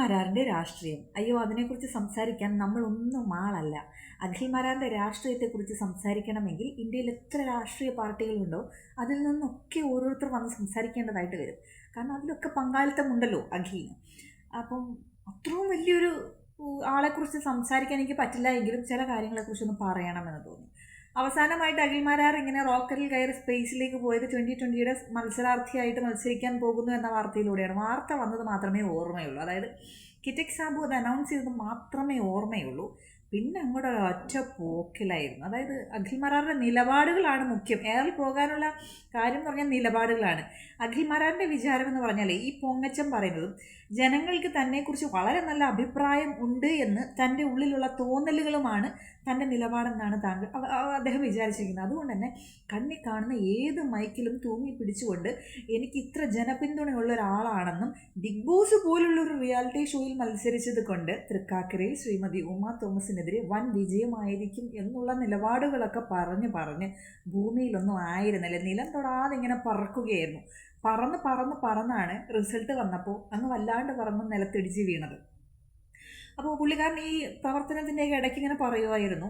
മാരാറിൻ്റെ രാഷ്ട്രീയം. അയ്യോ, അതിനെക്കുറിച്ച് സംസാരിക്കാൻ നമ്മളൊന്നും ആളല്ല. അഖിൽ മാരാറിൻ്റെ രാഷ്ട്രീയത്തെക്കുറിച്ച് സംസാരിക്കണമെങ്കിൽ ഇന്ത്യയിൽ എത്ര രാഷ്ട്രീയ പാർട്ടികളുണ്ടോ അതിൽ നിന്നൊക്കെ ഓരോരുത്തർ വന്ന് സംസാരിക്കേണ്ടതായിട്ട് വരും. കാരണം അതിലൊക്കെ പങ്കാളിത്തമുണ്ടല്ലോ അഖിലിന്. അപ്പം അത്രയും വലിയൊരു ആളെക്കുറിച്ച് സംസാരിക്കാൻ എനിക്ക് പറ്റില്ല എങ്കിലും ചില കാര്യങ്ങളെക്കുറിച്ചൊന്ന് പറയണമെന്ന് തോന്നി. അവസാനമായിട്ട് അഖിൽ മാരാർ ഇങ്ങനെ റോക്കറ്റിൽ കയറി സ്പേസിലേക്ക് പോയത് 2020 മത്സരാർത്ഥിയായിട്ട് മത്സരിക്കാൻ പോകുന്നു എന്ന വാർത്തയിലൂടെയാണ്. വാർത്ത വന്നത് മാത്രമേ ഓർമ്മയുള്ളൂ. അതായത് കിറ്റക് സാബു അത് അനൗൺസ് ചെയ്തത് മാത്രമേ ഓർമ്മയുള്ളൂ. പിന്നെ അങ്ങോട്ട് ഒരൊറ്റ പോക്കിലായിരുന്നു. അതായത് അഖിൽ മാരാറിൻ്റെ നിലപാടുകളാണ് മുഖ്യം. എയറിൽ പോകാനുള്ള കാര്യം എന്ന് പറഞ്ഞാൽ നിലപാടുകളാണ്. അഖിൽ മാരാറിൻ്റെ വിചാരം എന്ന് പറഞ്ഞാൽ ഈ പൊങ്ങച്ചം പറയുന്നതും ജനങ്ങൾക്ക് തന്നെക്കുറിച്ച് വളരെ നല്ല അഭിപ്രായം ഉണ്ട് എന്ന് തൻ്റെ ഉള്ളിലുള്ള തോന്നലുകളുമാണ് തൻ്റെ നിലപാടെന്നാണ് അദ്ദേഹം വിചാരിച്ചിരിക്കുന്നത്. അതുകൊണ്ട് തന്നെ കണ്ണി കാണുന്ന ഏത് മൈക്കിലും തൂങ്ങി പിടിച്ചുകൊണ്ട് എനിക്ക് ഇത്ര ജനപിന്തുണയുള്ള ഒരാളാണെന്നും ബിഗ് ബോസ് പോലുള്ളൊരു റിയാലിറ്റി ഷോയിൽ മത്സരിച്ചത് കൊണ്ട് തൃക്കാക്കരയിൽ ശ്രീമതി ഉമ തോമസിനെതിരെ വൻ വിജയമായിരിക്കും എന്നുള്ള നിലപാടുകളൊക്കെ പറഞ്ഞ് ഭൂമിയിലൊന്നും ആയിരുന്നില്ല. നിലം തൊടാതെ ഇങ്ങനെ പറക്കുകയായിരുന്നു. പറന്നാണ് റിസൾട്ട് വന്നപ്പോൾ അങ്ങ് വല്ലാണ്ട് പറന്ന് നിലത്തിടിച്ച് വീണത്. അപ്പോൾ പുള്ളിക്കാരൻ ഈ പ്രവർത്തനത്തിൻ്റെയൊക്കെ ഇടയ്ക്ക് ഇങ്ങനെ പറയുമായിരുന്നു,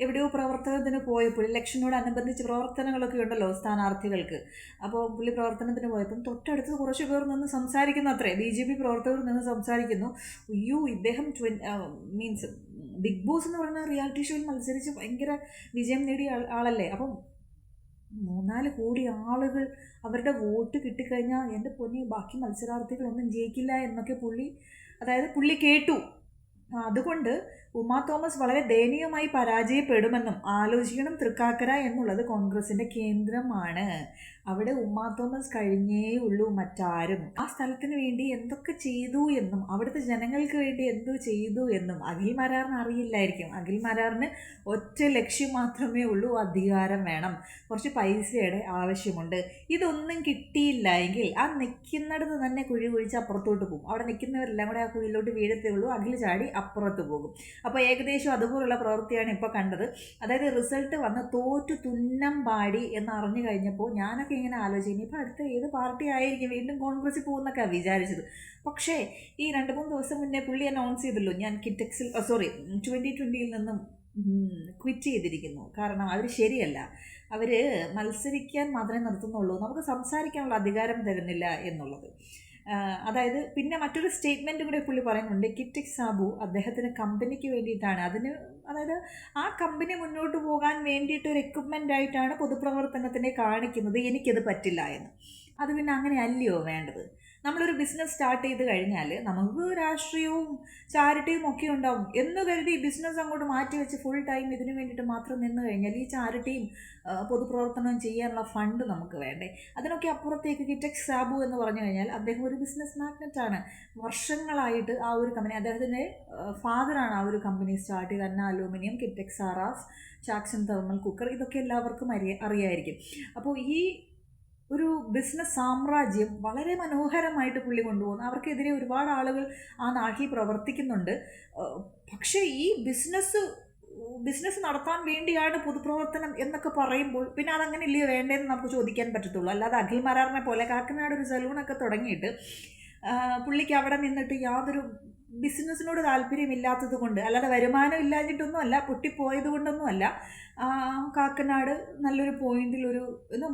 എവിടെയോ പ്രവർത്തനത്തിന് പോയപ്പോൾ ഇലക്ഷനോടനുബന്ധിച്ച് പ്രവർത്തനങ്ങളൊക്കെ ഉണ്ടല്ലോ സ്ഥാനാർത്ഥികൾക്ക്. അപ്പോൾ പുള്ളി പ്രവർത്തനത്തിന് പോയപ്പം തൊട്ടടുത്ത് കുറച്ച് പേർ നിന്ന് സംസാരിക്കുന്നു, അത്രേ BJP പ്രവർത്തകർ നിന്ന് സംസാരിക്കുന്നു. അയ്യോ, ഇദ്ദേഹം മീൻസ് ബിഗ് ബോസ് എന്ന് പറയുന്ന റിയാലിറ്റി ഷോയിൽ മത്സരിച്ച് ഭയങ്കര വിജയം നേടിയ ആളല്ലേ. അപ്പം 3-4 കോടി ആളുകൾ അവരുടെ വോട്ട് കിട്ടിക്കഴിഞ്ഞാൽ എൻ്റെ പൊന്നി ബാക്കി മത്സരാർത്ഥികളൊന്നും ജയിക്കില്ല എന്നൊക്കെ പുള്ളി കേട്ടു. അതുകൊണ്ട് ഉമാ തോമസ് വളരെ ദയനീയമായി പരാജയപ്പെടുമെന്നും ആലോചിക്കണം. തൃക്കാക്കര എന്നുള്ളത് കോൺഗ്രസിൻ്റെ കേന്ദ്രമാണ്. അവിടെ ഉമാ തോമസ് കഴിഞ്ഞേ ഉള്ളൂ മറ്റാരും. ആ സ്ഥലത്തിന് വേണ്ടി എന്തൊക്കെ ചെയ്തു എന്നും അവിടുത്തെ ജനങ്ങൾക്ക് വേണ്ടി എന്തോ ചെയ്തു എന്നും അഖിൽ മാരാറിന് അറിയില്ലായിരിക്കും. അഖിൽ മാരാറിന് ഒറ്റ ലക്ഷ്യം മാത്രമേ ഉള്ളൂ, അധികാരം വേണം, കുറച്ച് പൈസയുടെ ആവശ്യമുണ്ട്. ഇതൊന്നും കിട്ടിയില്ല എങ്കിൽ ആ നിൽക്കുന്നിടത്ത് തന്നെ കുഴി കുഴിച്ച് അപ്പുറത്തോട്ട് പോകും. അവിടെ നിൽക്കുന്നവരെല്ലാം കൂടെ ആ കുഴിയിലോട്ട് വീഴത്തേ ഉള്ളൂ, അഖിൽ ചാടി അപ്പുറത്ത് പോകും. അപ്പോൾ ഏകദേശം അതുപോലുള്ള പ്രവൃത്തിയാണ് ഇപ്പോൾ കണ്ടത്. അതായത് റിസൾട്ട് വന്ന് തോറ്റു തുന്നം പാടി എന്നറിഞ്ഞു കഴിഞ്ഞപ്പോൾ ഞാനൊക്കെ ഇങ്ങനെ ആലോചിച്ചു, ഇനിയിപ്പോൾ അടുത്ത ഏത് പാർട്ടി ആയിരിക്കും, വീണ്ടും കോൺഗ്രസിൽ പോകുന്നൊക്കെയാണ് വിചാരിച്ചത്. പക്ഷേ ഈ 2-3 ദിവസം മുന്നേ പുള്ളി അനൗൺസ് ചെയ്തല്ലോ, ഞാൻ 2020 നിന്നും ക്വിറ്റ് ചെയ്തിരിക്കുന്നു. കാരണം അവർ ശരിയല്ല, അവർ മത്സരിക്കാൻ മാത്രമേ നിർത്തുന്നുള്ളൂ, നമുക്ക് സംസാരിക്കാനുള്ള അധികാരം തരുന്നില്ല എന്നുള്ളത്. അതായത് പിന്നെ മറ്റൊരു സ്റ്റേറ്റ്മെൻറ്റ് കൂടെ പുള്ളി പറയുന്നുണ്ട്, കിറ്റക് സാബു അദ്ദേഹത്തിന് കമ്പനിക്ക് വേണ്ടിയിട്ടാണ്, അതായത് ആ കമ്പനി മുന്നോട്ട് പോകാൻ വേണ്ടിയിട്ട് ഒരു എക്വിപ്മെൻ്റ് ആയിട്ടാണ് പൊതുപ്രവർത്തനത്തിനെ കാണിക്കുന്നത്, എനിക്കത് പറ്റില്ല എന്ന്. അത് പിന്നെ അങ്ങനെ അല്ലയോ വേണ്ടത്? നമ്മളൊരു ബിസിനസ് സ്റ്റാർട്ട് ചെയ്ത് കഴിഞ്ഞാൽ നമുക്ക് രാഷ്ട്രീയവും ചാരിറ്റിയും ഒക്കെ ഉണ്ടാവും എന്ന് കരുതി ബിസിനസ് അങ്ങോട്ട് മാറ്റി വെച്ച് ഫുൾ ടൈം ഇതിനു വേണ്ടിയിട്ട് മാത്രം നിന്ന് കഴിഞ്ഞാൽ ഈ ചാരിറ്റിയും പൊതുപ്രവർത്തനവും ചെയ്യാനുള്ള ഫണ്ട് നമുക്ക് വേണ്ടേ? അതിനൊക്കെ അപ്പുറത്തേക്ക് കിറ്റക് സാബു എന്ന് പറഞ്ഞു കഴിഞ്ഞാൽ അദ്ദേഹം ഒരു ബിസിനസ് മാഗ്നറ്റാണ്. വർഷങ്ങളായിട്ട് ആ ഒരു കമ്പനി, അദ്ദേഹത്തിൻ്റെ ഫാദറാണ് ആ ഒരു കമ്പനി സ്റ്റാർട്ട് ചെയ്ത്, Anna aluminium, Kitex Saras, Chackson thermal cooker, ഇതൊക്കെ എല്ലാവർക്കും അറിയായിരിക്കും. അപ്പോൾ ഈ ഒരു ബിസിനസ് സാമ്രാജ്യം വളരെ മനോഹരമായിട്ട് പുള്ളി കൊണ്ടുപോകുന്നു. അവർക്കെതിരെ ഒരുപാട് ആളുകൾ ആ നാട്ടിൽ പ്രവർത്തിക്കുന്നുണ്ട്. പക്ഷേ ഈ ബിസിനസ് നടത്താൻ വേണ്ടിയാണ് പൊതുപ്രവർത്തനം എന്നൊക്കെ പറയുമ്പോൾ പിന്നെ അതങ്ങനെ ഇല്ലയോ വേണ്ടതെന്ന് നമുക്ക് ചോദിക്കാൻ പറ്റത്തുള്ളൂ. അല്ലാതെ അഖിൽ മാരാറിനെ പോലെ കാക്കനാട് ഒരു സലൂണൊക്കെ തുടങ്ങിയിട്ട് പുള്ളിക്ക് അവിടെ നിന്നിട്ട് യാതൊരു ബിസിനസ്സിനോട് താല്പര്യമില്ലാത്തത് കൊണ്ട്, അല്ലാതെ വരുമാനം ഇല്ലാഞ്ഞിട്ടൊന്നും അല്ല, പൊട്ടിപ്പോയത് കൊണ്ടൊന്നും അല്ല. കാക്കനാട് നല്ലൊരു പോയിന്റിൽ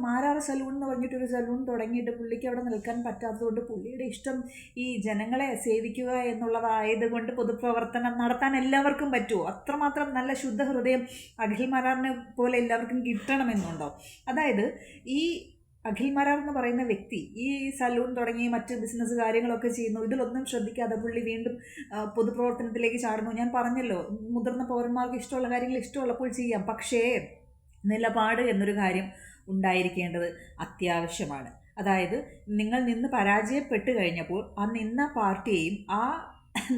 മാരാർ സലൂൺ എന്ന് പറഞ്ഞിട്ടൊരു സലൂൺ തുടങ്ങിയിട്ട് പുള്ളിക്ക് അവിടെ നിൽക്കാൻ പറ്റാത്തതുകൊണ്ട് പുള്ളിയുടെ ഇഷ്ടം ഈ ജനങ്ങളെ സേവിക്കുക എന്നുള്ളതായതുകൊണ്ട് പൊതുപ്രവർത്തനം നടത്താൻ എല്ലാവർക്കും പറ്റുമോ? അത്രമാത്രം നല്ല ശുദ്ധ ഹൃദയം അഖിൽ മാരാറിനെ പോലെ എല്ലാവർക്കും കിട്ടണമെന്നുണ്ടോ? അതായത് ഈ അഖിൽ മാരാർ എന്ന് പറയുന്ന വ്യക്തി ഈ സലൂൺ തുടങ്ങി മറ്റ് ബിസിനസ് കാര്യങ്ങളൊക്കെ ചെയ്യുന്നു, ഇതിലൊന്നും ശ്രദ്ധിക്കാതെ പുള്ളി വീണ്ടും പൊതുപ്രവർത്തനത്തിലേക്ക് ചാടുന്നു. ഞാൻ പറഞ്ഞല്ലോ, മുതിർന്ന പൗരന്മാർക്ക് ഇഷ്ടമുള്ള കാര്യങ്ങൾ ഇഷ്ടമുള്ളപ്പോൾ ചെയ്യാം, പക്ഷേ നിലപാട് എന്നൊരു കാര്യം ഉണ്ടായിരിക്കേണ്ടത് അത്യാവശ്യമാണ്. അതായത് നിങ്ങൾ നിന്ന് പരാജയപ്പെട്ട് കഴിഞ്ഞപ്പോൾ ആ നിന്ന പാർട്ടിയെയും ആ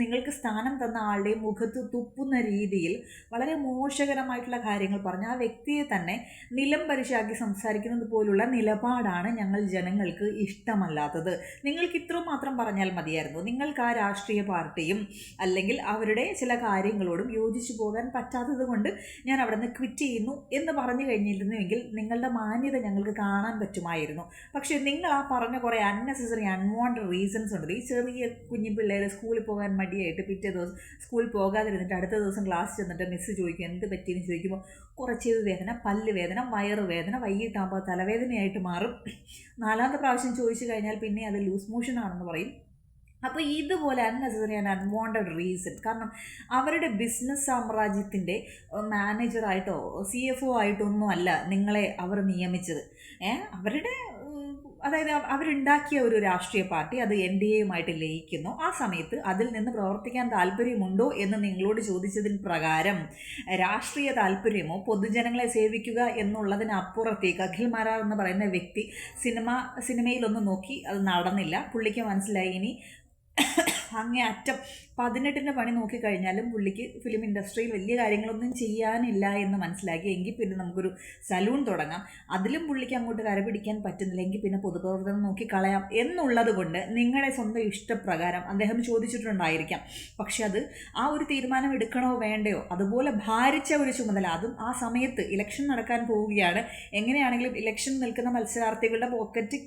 നിങ്ങൾക്ക് സ്ഥാനം തന്ന ആളുടെയും മുഖത്ത് തുപ്പുന്ന രീതിയിൽ വളരെ മോശകരമായിട്ടുള്ള കാര്യങ്ങൾ പറഞ്ഞ് ആ വ്യക്തിയെ തന്നെ നിലം പരിശാക്കി സംസാരിക്കുന്നത് പോലുള്ള നിലപാടാണ് ഞങ്ങൾ ജനങ്ങൾക്ക് ഇഷ്ടമല്ലാത്തത്. നിങ്ങൾക്ക് ഇത്രയും മാത്രം പറഞ്ഞാൽ മതിയായിരുന്നു. നിങ്ങൾക്ക് ആ രാഷ്ട്രീയ പാർട്ടിയും അല്ലെങ്കിൽ അവരുടെ ചില കാര്യങ്ങളോടും യോജിച്ചു പോകാൻ പറ്റാത്തത് കൊണ്ട് ഞാൻ അവിടെ നിന്ന് ക്വിറ്റ് ചെയ്യുന്നു എന്ന് പറഞ്ഞു കഴിഞ്ഞിരുന്നുവെങ്കിൽ നിങ്ങളുടെ മാന്യത ഞങ്ങൾക്ക് കാണാൻ പറ്റുമായിരുന്നു. പക്ഷേ നിങ്ങൾ ആ പറഞ്ഞ കുറേ അൺനെസസറി അൺവാണ്ടഡ് റീസൺസ് ഉണ്ട്. ഈ ചെറിയ കുഞ്ഞു പിള്ളേർ സ്കൂളിൽ പോകാൻ മടിയായിട്ട് പിറ്റേ ദിവസം സ്കൂളിൽ പോകാതിരുന്നിട്ട് അടുത്ത ദിവസം ക്ലാസ് ചെന്നിട്ട് മിസ്സ് ചോദിക്കും എന്ത് പറ്റിയെന്ന് ചോദിക്കുമ്പോൾ കുറച്ച് വേദന, പല്ല് വേദന, വയറ് വേദന, വൈകിട്ടാകുമ്പോൾ തലവേദനയായിട്ട് മാറും. 4ാമത്തെ പ്രാവശ്യം ചോദിച്ചു കഴിഞ്ഞാൽ പിന്നെ അത് ലൂസ് മോഷൻ ആണെന്ന് പറയും. അപ്പോൾ ഇതുപോലെ അൺനെസസറി ആൻഡ് അൺവാണ്ടഡ് റീസൺ, കാരണം അവരുടെ ബിസിനസ് സാമ്രാജ്യത്തിൻ്റെ മാനേജറായിട്ടോ CFO ആയിട്ടൊന്നും അല്ല നിങ്ങളെ അവർ നിയമിച്ചത്. അവരുടെ അതായത് അവരുണ്ടാക്കിയ ഒരു രാഷ്ട്രീയ പാർട്ടി അത് NDAയുമായിട്ട് ലയിക്കുന്നു. ആ സമയത്ത് അതിൽ നിന്ന് പ്രവർത്തിക്കാൻ താല്പര്യമുണ്ടോ എന്ന് നിങ്ങളോട് ചോദിച്ചതിന് പ്രകാരം രാഷ്ട്രീയ താല്പര്യമോ പൊതുജനങ്ങളെ സേവിക്കുക എന്നുള്ളതിനപ്പുറത്തേക്ക് അഖിൽ മാരാർ എന്ന് പറയുന്ന വ്യക്തി സിനിമയിലൊന്ന് നോക്കി അത് നടന്നില്ല. പുള്ളിക്ക് മനസ്സിലായി ഇനി അങ്ങേയറ്റം 18ൻ്റെ പണി നോക്കിക്കഴിഞ്ഞാലും പുള്ളിക്ക് ഫിലിം ഇൻഡസ്ട്രിയിൽ വലിയ കാര്യങ്ങളൊന്നും ചെയ്യാനില്ല എന്ന് മനസ്സിലാക്കി. എങ്കിൽ പിന്നെ നമുക്കൊരു സലൂൺ തുടങ്ങാം, അതിലും പുള്ളിക്ക് അങ്ങോട്ട് കരപിടിക്കാൻ പറ്റുന്നില്ല, എങ്കിൽ പിന്നെ പൊതുപ്രവർത്തനം നോക്കിക്കളയാം എന്നുള്ളത് കൊണ്ട് നിങ്ങളുടെ സ്വന്തം ഇഷ്ടപ്രകാരം അദ്ദേഹം ചോദിച്ചിട്ടുണ്ടായിരിക്കാം. പക്ഷെ അത് ആ ഒരു തീരുമാനം എടുക്കണോ വേണ്ടയോ അതുപോലെ ഭാരിച്ച ഒരു ചുമതല, അതും ആ സമയത്ത് ഇലക്ഷൻ നടക്കാൻ പോവുകയാണ്. എങ്ങനെയാണെങ്കിലും ഇലക്ഷൻ നിൽക്കുന്ന മത്സരാർത്ഥികളുടെ പോക്കറ്റ്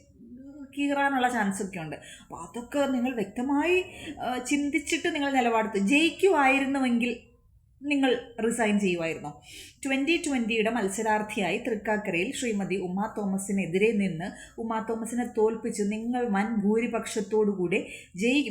കീറാനുള്ള ചാൻസൊക്കെ ഉണ്ട്. അപ്പോൾ അതൊക്കെ നിങ്ങൾ വ്യക്തമായി ചിന്തിച്ചിട്ട് നിങ്ങൾ നിലപാടെടുത്ത് ജയിക്കുമായിരുന്നുവെങ്കിൽ നിങ്ങൾ റിസൈൻ ചെയ്യുമായിരുന്നോ? 2020യുടെ മത്സരാർത്ഥിയായി തൃക്കാക്കരയിൽ ശ്രീമതി ഉമാ തോമസിനെതിരെ നിന്ന് ഉമാ തോമസിനെ തോൽപ്പിച്ച് നിങ്ങൾ വൻ ഭൂരിപക്ഷത്തോടുകൂടി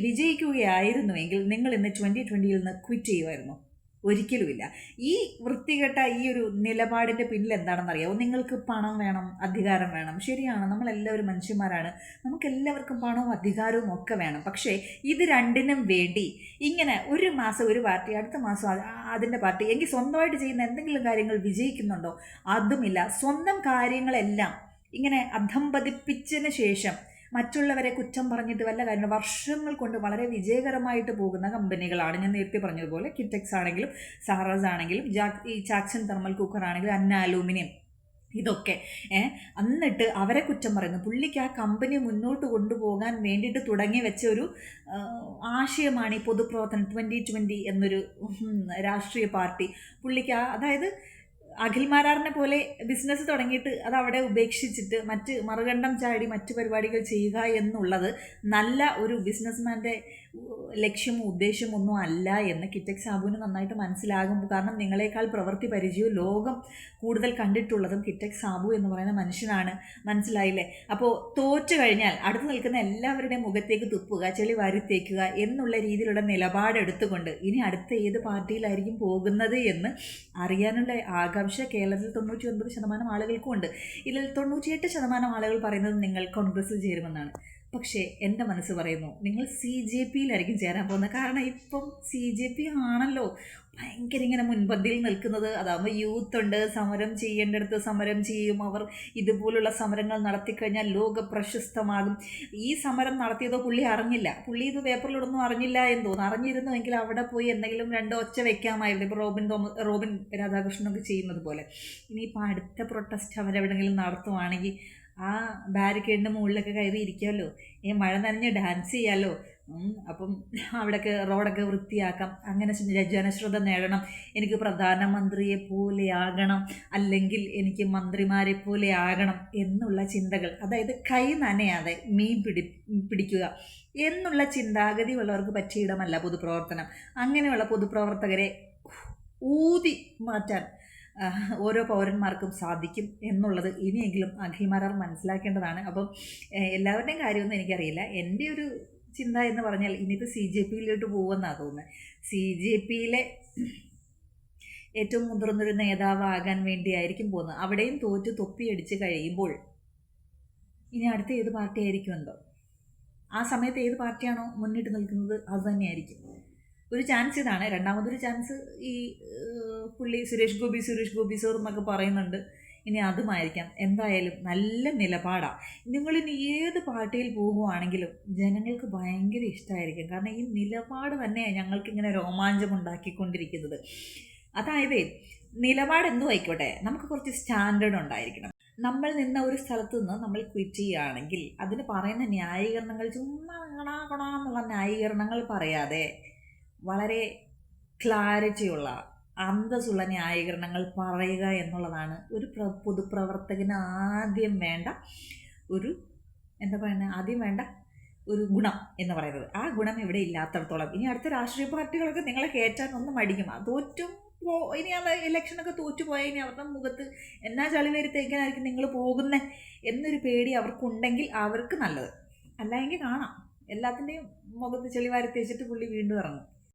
വിജയിക്കുകയായിരുന്നുവെങ്കിൽ നിങ്ങൾ ഇന്ന് 2020യിൽ നിന്ന് ക്വിറ്റ് ചെയ്യുമായിരുന്നു? ഒരിക്കലുമില്ല. ഈ വൃത്തികെട്ട ഈ ഒരു നിലപാടിൻ്റെ പിന്നിൽ എന്താണെന്നറിയാമോ? നിങ്ങൾക്ക് പണം വേണം, അധികാരം വേണം. ശരിയാണ്, നമ്മളെല്ലാവരും മനുഷ്യന്മാരാണ്, നമുക്കെല്ലാവർക്കും പണവും അധികാരവും ഒക്കെ വേണം. പക്ഷേ ഇത് രണ്ടിനും വേണ്ടി ഇങ്ങനെ ഒരു മാസം ഒരു പാർട്ടി, അടുത്ത മാസം അതിൻ്റെ പാർട്ടി, എങ്കിൽ സ്വന്തമായിട്ട് ചെയ്യുന്ന എന്തെങ്കിലും കാര്യങ്ങൾ വിജയിക്കുന്നുണ്ടോ? അതുമില്ല. സ്വന്തം കാര്യങ്ങളെല്ലാം ഇങ്ങനെ അധംപതിപ്പിച്ചതിന് ശേഷം മറ്റുള്ളവരെ കുറ്റം പറഞ്ഞിട്ട് വല്ല കാര്യം വർഷങ്ങൾ കൊണ്ട് വളരെ വിജയകരമായിട്ട് പോകുന്ന കമ്പനികളാണ്. ഞാൻ നേരത്തെ പറഞ്ഞതുപോലെ കിറ്റെക്സ് ആണെങ്കിലും സാറാസ് ആണെങ്കിലും ഈ ചാക്സൺ തെർമൽ കുക്കർ ആണെങ്കിലും അന്ന അലൂമിനിയം, ഇതൊക്കെ എന്നിട്ട് അവരെ കുറ്റം പറയുന്നു. പുള്ളിക്ക് ആ കമ്പനി മുന്നോട്ട് കൊണ്ടുപോകാൻ വേണ്ടിയിട്ട് തുടങ്ങി വെച്ച ഒരു ആശയമാണ് ഈ പൊതുപ്രവർത്തനം 2020 എന്നൊരു രാഷ്ട്രീയ പാർട്ടി. പുള്ളിക്ക് അതായത് അഖിൽ മാരാറിനെ പോലെ ബിസിനസ് തുടങ്ങിയിട്ട് അത് അവിടെ ഉപേക്ഷിച്ചിട്ട് മറുകണ്ഠം ചാടി മറ്റ് പരിപാടികൾ ചെയ്യുക എന്നുള്ളത് നല്ല ഒരു ബിസിനസ്മാൻ്റെ ലക്ഷ്യമോ ഉദ്ദേശമൊന്നും അല്ല എന്ന് കിറ്റെക്സ് സാബുവിന് നന്നായിട്ട് മനസ്സിലാകും. കാരണം നിങ്ങളെക്കാൾ പ്രവൃത്തി പരിചയവും ലോകം കൂടുതൽ കണ്ടിട്ടുള്ളതും കിറ്റെക്സ് സാബു എന്ന് പറയുന്ന മനുഷ്യനാണ്. മനസ്സിലായില്ലേ? അപ്പോൾ തോറ്റു കഴിഞ്ഞാൽ അടുത്ത് നിൽക്കുന്ന എല്ലാവരുടെയും മുഖത്തേക്ക് തുപ്പുക, ചെളി വാരിത്തേക്കുക എന്നുള്ള രീതിയിലുള്ള നിലപാടെടുത്തുകൊണ്ട് ഇനി അടുത്ത ഏത് പാർട്ടിയിലായിരിക്കും പോകുന്നത് എന്ന് അറിയാനുള്ള ആകാംക്ഷ കേരളത്തിൽ 99% ആളുകൾക്കും ഉണ്ട്. ഇതിൽ 98% ആളുകൾ പറയുന്നത് നിങ്ങൾ കോൺഗ്രസിൽ ചേരുമെന്നാണ്. പക്ഷേ എൻ്റെ മനസ്സ് പറയുന്നു നിങ്ങൾ CJPയിലായിരിക്കും ചേരാൻ പോകുന്നത്. കാരണം ഇപ്പം CJP ആണല്ലോ ഭയങ്കര ഇങ്ങനെ മുൻപന്തിയിൽ നിൽക്കുന്നത്. അതാകുമ്പോൾ യൂത്ത് ഉണ്ട്, സമരം ചെയ്യേണ്ടടുത്ത് സമരം ചെയ്യും. അവർ ഇതുപോലുള്ള സമരങ്ങൾ നടത്തിക്കഴിഞ്ഞാൽ ലോക പ്രശസ്തമാകും. ഈ സമരം നടത്തിയതോ പുള്ളി അറിഞ്ഞില്ല, പുള്ളി ഇത് പേപ്പറിലൊന്നും അറിഞ്ഞില്ല എന്ന് തോന്നുന്നു. അറിഞ്ഞിരുന്നുവെങ്കിൽ അവിടെ പോയി എന്തെങ്കിലും രണ്ടോ ഒച്ച വെക്കാമായിരുന്നു. ഇപ്പോൾ റോബിൻ രാധാകൃഷ്ണനൊക്കെ ചെയ്യുന്നത് പോലെ. ഇനിയിപ്പോൾ അടുത്ത പ്രൊട്ടസ്റ്റ് അവരെവിടെയെങ്കിലും നടത്തുവാണെങ്കിൽ ആ ബാരിക്കേഡിൻ്റെ മുകളിലൊക്കെ കയറി ഇരിക്കുമല്ലോ, മഴ നനഞ്ഞ് ഡാൻസ് ചെയ്യാമല്ലോ. അപ്പം അവിടെയൊക്കെ റോഡൊക്കെ വൃത്തിയാക്കാം, അങ്ങനെ ജനശ്രദ്ധ നേടണം. എനിക്ക് പ്രധാനമന്ത്രിയെ പോലെ ആകണം, അല്ലെങ്കിൽ എനിക്ക് മന്ത്രിമാരെ പോലെ ആകണം എന്നുള്ള ചിന്തകൾ, അതായത് കൈ നനയാതെ മീൻ പിടിക്കുക എന്നുള്ള ചിന്താഗതി ഉള്ളവർക്ക് പറ്റിയ ഇടമല്ല പൊതുപ്രവർത്തനം. അങ്ങനെയുള്ള പൊതുപ്രവർത്തകരെ ഊതി മാറ്റാൻ ഓരോ പൗരന്മാർക്കും സാധിക്കും എന്നുള്ളത് ഇനിയെങ്കിലും അഖിൽ മാരാർ മനസ്സിലാക്കേണ്ടതാണ്. അപ്പം എല്ലാവരുടെയും കാര്യമൊന്നും എനിക്കറിയില്ല. എൻ്റെ ഒരു ചിന്ത എന്ന് പറഞ്ഞാൽ ഇനിയിപ്പോൾ CJPയിലോട്ട് പോകുമെന്നാണ് തോന്നുന്നത്. CJPയിലെ ഏറ്റവും മുതിർന്നൊരു നേതാവാകാൻ വേണ്ടിയായിരിക്കും പോകുന്നത്. അവിടെയും തോറ്റ് തൊപ്പിയടിച്ച് കഴിയുമ്പോൾ ഇനി അടുത്ത ഏത് പാർട്ടി ആയിരിക്കുമെന്തോ. ആ സമയത്ത് ഏത് പാർട്ടിയാണോ മുന്നിട്ട് നിൽക്കുന്നത് അത് തന്നെയായിരിക്കും. ഒരു ചാൻസ് ഇതാണ്. രണ്ടാമതൊരു ചാൻസ് ഈ പുള്ളി സുരേഷ് ഗോപി സോർ എന്നൊക്കെ പറയുന്നുണ്ട്, ഇനി അതുമായിരിക്കാം. എന്തായാലും നല്ല നിലപാടാണ്. നിങ്ങളിനി ഏത് പാർട്ടിയിൽ പോകുവാണെങ്കിലും ജനങ്ങൾക്ക് ഭയങ്കര ഇഷ്ടമായിരിക്കും. കാരണം ഈ നിലപാട് തന്നെയാണ് ഞങ്ങൾക്കിങ്ങനെ രോമാഞ്ചമുണ്ടാക്കിക്കൊണ്ടിരിക്കുന്നത്. അതായത് നിലപാട് എന്തും ആയിക്കോട്ടെ, നമുക്ക് കുറച്ച് സ്റ്റാൻഡേർഡ് ഉണ്ടായിരിക്കണം. നമ്മൾ നിന്ന ഒരു സ്ഥലത്ത് നിന്ന് നമ്മൾ ക്വിറ്റ് ചെയ്യുകയാണെങ്കിൽ അതിന് പറയുന്ന ന്യായീകരണങ്ങൾ ചുമ്മാ എന്നുള്ള ന്യായീകരണങ്ങൾ പറയാതെ വളരെ ക്ലാരിറ്റിയുള്ള അന്തസ്സുള്ള ന്യായീകരണങ്ങൾ പറയുക എന്നുള്ളതാണ് ഒരു പൊതുപ്രവർത്തകന് ആദ്യം വേണ്ട ഒരു ഗുണം എന്ന് പറയുന്നത്. ആ ഗുണം ഇവിടെ ഇല്ലാത്തടത്തോളം ഇനി അടുത്ത രാഷ്ട്രീയ പാർട്ടികളൊക്കെ നിങ്ങളെ കയറ്റാൻ ഒന്നും മടിക്കും. തോറ്റും ഇനി ആ ഇലക്ഷനൊക്കെ തോറ്റുപോയാൽ ഇനി അവരുടെ മുഖത്ത് എന്നാ ചളിവേരി തേക്കാനായിരിക്കും നിങ്ങൾ പോകുന്നത് എന്നൊരു പേടി അവർക്കുണ്ടെങ്കിൽ അവർക്ക് നല്ലത്. അല്ല എങ്കിൽ കാണാം എല്ലാത്തിൻ്റെയും മുഖത്ത് ചെളിവാരി തേച്ചിട്ട് പുള്ളി വീണ്ടും ഇറങ്ങും.